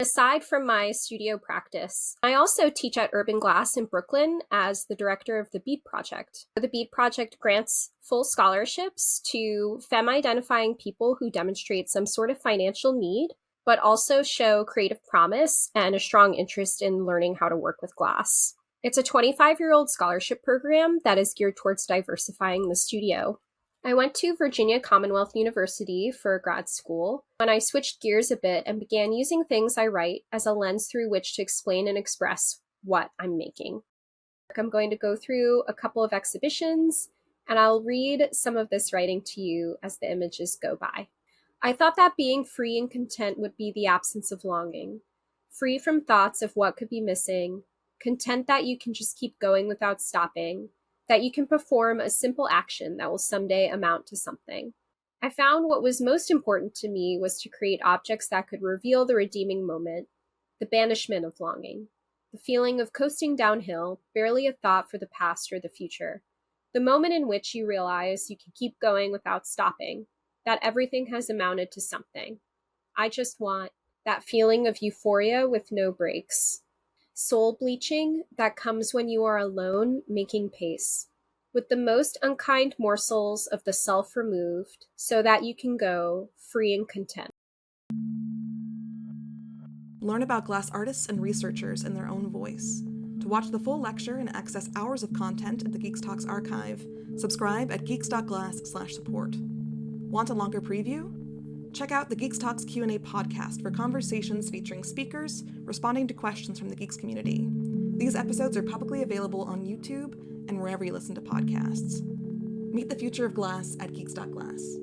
Aside from my studio practice, I also teach at UrbanGlass in Brooklyn as the director of the Bead Project. The Bead Project grants full scholarships to femme-identifying people who demonstrate some sort of financial need, but also show creative promise and a strong interest in learning how to work with glass. It's a 25-year-old scholarship program that is geared towards diversifying the studio. I went to Virginia Commonwealth University for grad school when I switched gears a bit and began using things I write as a lens through which to explain and express what I'm making. I'm going to go through a couple of exhibitions, and I'll read some of this writing to you as the images go by. I thought that being free and content would be the absence of longing, free from thoughts of what could be missing, content that you can just keep going without stopping, that you can perform a simple action that will someday amount to something. I found what was most important to me was to create objects that could reveal the redeeming moment, the banishment of longing, the feeling of coasting downhill, barely a thought for the past or the future, the moment in which you realize you can keep going without stopping, that everything has amounted to something. I just want that feeling of euphoria with no breaks. Soul bleaching that comes when you are alone making pace, with the most unkind morsels of the self removed, so that you can go free and content. Learn about glass artists and researchers in their own voice. To watch the full lecture and access hours of content in the GEEX Talks archive, subscribe at geeks.glass/support. Want a longer preview? Check out the GEEX Talks Q&A podcast for conversations featuring speakers responding to questions from the Geeks community. These episodes are publicly available on YouTube and wherever you listen to podcasts. Meet the future of glass at geeks.glass.